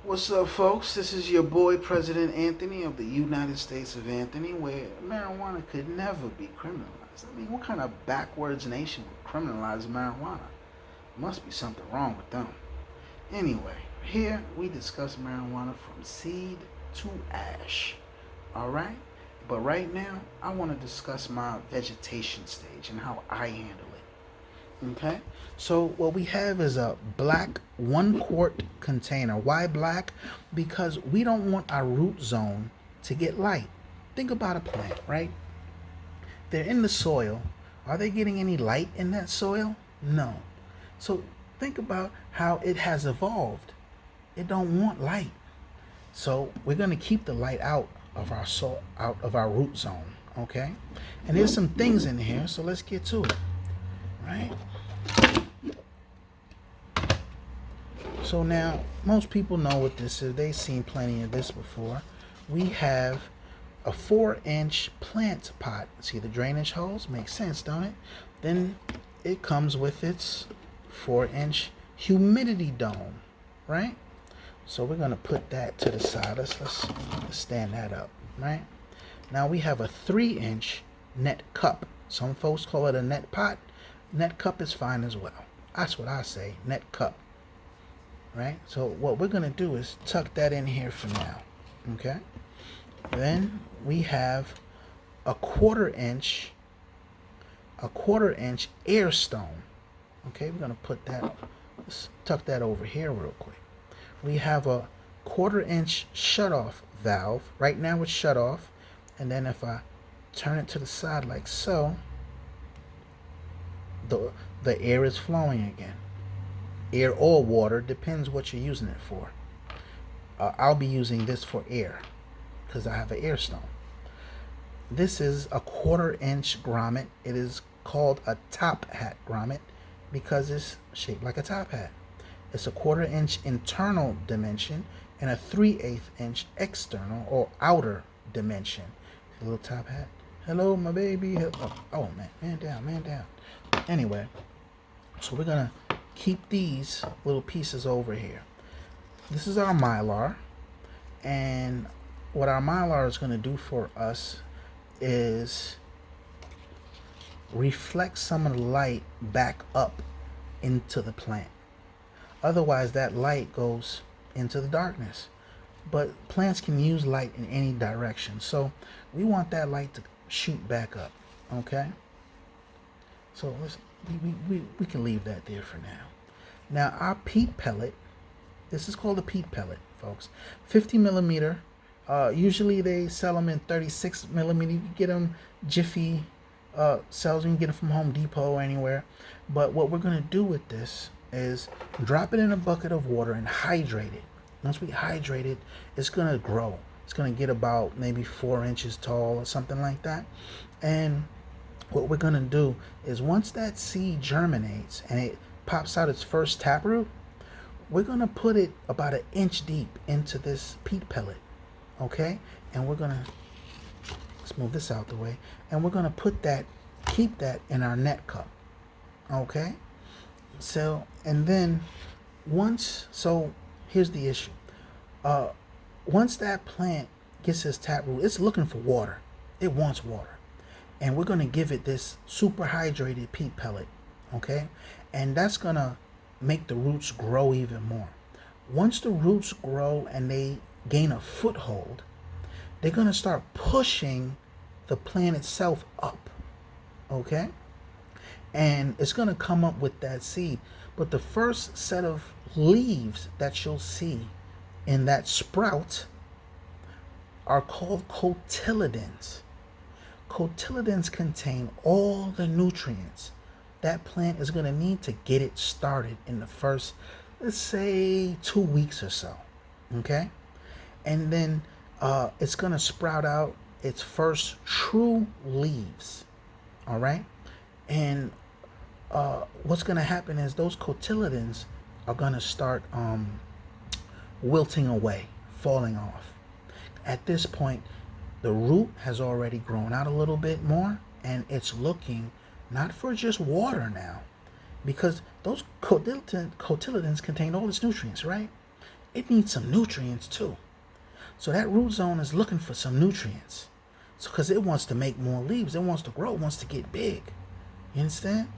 What's up, folks? This is your boy, President Anthony of the United States of Anthony, where marijuana could never be criminalized. I mean, what kind of backwards nation would criminalize marijuana? Must be something wrong with them. Anyway, here we discuss marijuana from seed to ash. Alright? But right now, I want to discuss my vegetation stage and how I handle it. Okay, so what we have is a black 1 quart container. Why black? Because we don't want our root zone to get light. Think about a plant, right? They're in the soil. Are they getting any light in that soil? No. So think about how it has evolved. It don't want light. So we're going to keep the light out of our soil, out of our root zone. Okay, and there's some things in here, so let's get to it. Right. So now, most people know what this is. They've seen plenty of this before. We have a 4-inch plant pot. See the drainage holes? Makes sense, don't it? Then it comes with its 4-inch humidity dome, right? So we're going to put that to the side. Let's stand that up, right? Now we have a 3-inch net cup. Some folks call it a net pot. Net cup is fine as well. That's what I say, net cup. Right? So what we're going to do is tuck that in here for now. Okay? Then we have a 1/4 inch air stone. Okay, we're going to put that, let's tuck that over here real quick. We have a 1/4 inch shut-off valve. Right now it's shut off. And then if I turn it to the side like so, the air is flowing again. Air or water, depends what you're using it for. I'll be using this for air because I have an air stone. This is a 1/4 inch grommet. It is called a top hat grommet because it's shaped like a top hat. It's a 1/4 inch internal dimension and a 3/8 inch external or outer dimension. A little top hat. Hello, my baby. Oh man down. Anyway, so we're gonna keep these little pieces over here. This is our mylar, and what our mylar is going to do for us is reflect some of the light back up into the plant. Otherwise that light goes into the darkness, but plants can use light in any direction, so we want that light to shoot back up. Okay, so we can leave that there for now. Now our peat pellet, this is called a peat pellet, folks. 50 millimeter. Usually they sell them in 36 millimeter. You can get them Jiffy sells. You can get them from Home Depot or anywhere. But what we're gonna do with this is drop it in a bucket of water and hydrate it. Once we hydrate it, it's gonna grow. It's gonna get about maybe 4 inches tall or something like that. And what we're going to do is once that seed germinates and it pops out its first taproot, we're going to put it about 1 inch deep into this peat pellet. Okay? And we're going to, let's move this out the way, and we're going to keep that in our net cup. Okay? So, and then here's the issue. Once that plant gets its taproot, it's looking for water. It wants water. And we're going to give it this super hydrated peat pellet, okay? And that's going to make the roots grow even more. Once the roots grow and they gain a foothold, they're going to start pushing the plant itself up, okay? And it's going to come up with that seed. But the first set of leaves that you'll see in that sprout are called cotyledons. Cotyledons contain all the nutrients that plant is going to need to get it started in the first, let's say, 2 weeks or so. Okay? And then it's going to sprout out its first true leaves. All right? And what's going to happen is those cotyledons are going to start wilting away, falling off. At this point, the root has already grown out a little bit more, and it's looking not for just water now, because those cotyledons contain all its nutrients, right? it needs some nutrients too. So that root zone is looking for some nutrients. So because it wants to make more leaves, it wants to grow, it wants to get big. You understand?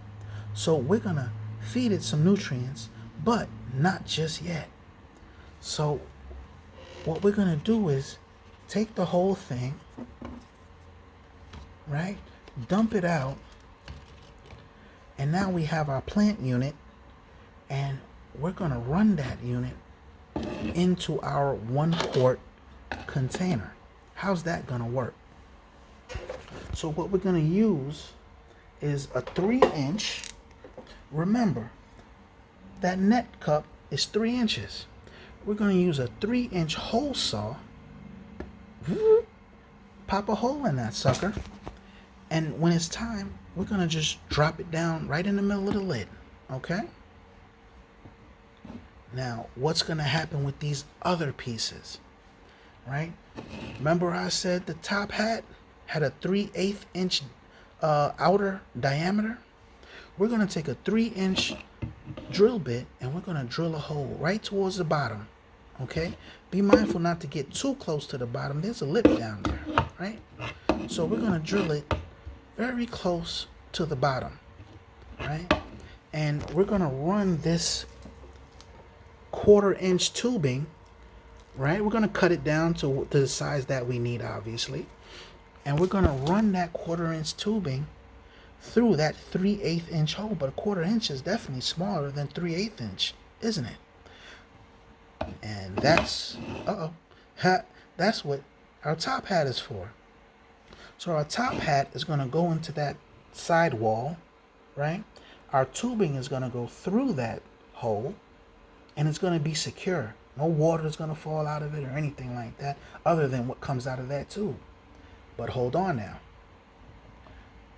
So we're gonna feed it some nutrients, but not just yet. So what we're gonna do is take the whole thing, right? Dump it out. And now we have our plant unit, and we're gonna run that unit into our 1 quart container. How's that gonna work? So what we're gonna use is a 3-inch. Remember, that net cup is 3 inches. We're gonna use a 3-inch hole saw. Pop a hole in that sucker. And when it's time, we're gonna just drop it down right in the middle of the lid, okay? Now, what's gonna happen with these other pieces, right? Remember I said the top hat had a 3/8 inch outer diameter? We're gonna take a 3-inch drill bit and we're gonna drill a hole right towards the bottom, okay? Be mindful not to get too close to the bottom. There's a lip down there, right? So we're gonna drill it very close to the bottom, right? And we're gonna run this 1/4-inch tubing, right? We're gonna cut it down to the size that we need, obviously. And we're gonna run that 1/4-inch tubing through that 3/8 inch hole. But a 1/4 inch is definitely smaller than 3/8 inch, isn't it? And that's, that's what our top hat is for. So our top hat is gonna go into that side wall, right? Our tubing is gonna go through that hole, and it's gonna be secure. No water is gonna fall out of it or anything like that, other than what comes out of that tube. But hold on now.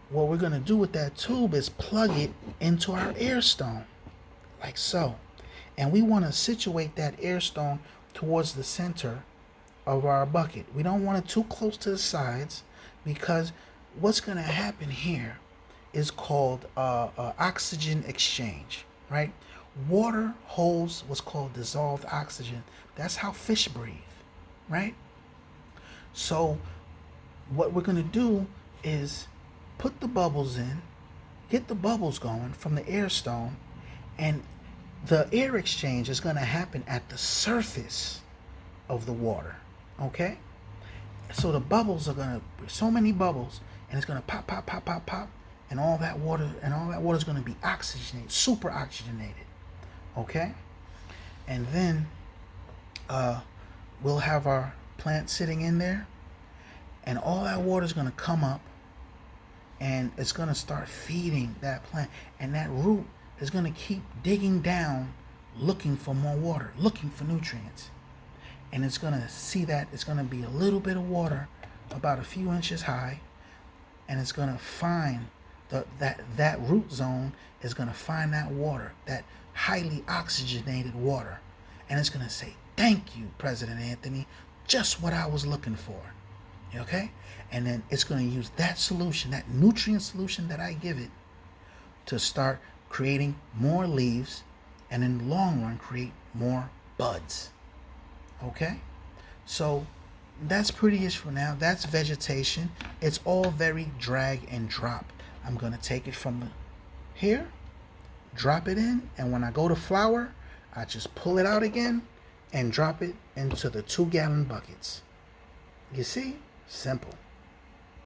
What we're gonna do with that tube is plug it into our air stone, like so. And we wanna situate that air stone towards the center of our bucket. We don't want it too close to the sides, because what's gonna happen here is called oxygen exchange, right? Water holds what's called dissolved oxygen. That's how fish breathe, right? So what we're gonna do is put the bubbles in, get the bubbles going from the air stone, and the air exchange is gonna happen at the surface of the water, okay? So the bubbles are gonna, so many bubbles, and it's gonna pop, pop, pop, pop, pop, and all that water is gonna be oxygenated, super oxygenated, okay? And then we'll have our plant sitting in there, and all that water is gonna come up, and it's gonna start feeding that plant, and that root is gonna keep digging down, looking for more water, looking for nutrients. And it's gonna see that it's gonna be a little bit of water, about a few inches high, and it's gonna find that root zone is gonna find that water, that highly oxygenated water, and it's gonna say, "Thank you, President Anthony, just what I was looking for." Okay? And then it's gonna use that solution, that nutrient solution that I give it, to start creating more leaves, and in the long run create more buds. Okay, so that's pretty-ish for now. That's vegetation. It's all very drag and drop. I'm gonna take it from here, drop it in, and when I go to flower, I just pull it out again and drop it into the 2-gallon buckets. You see? Simple.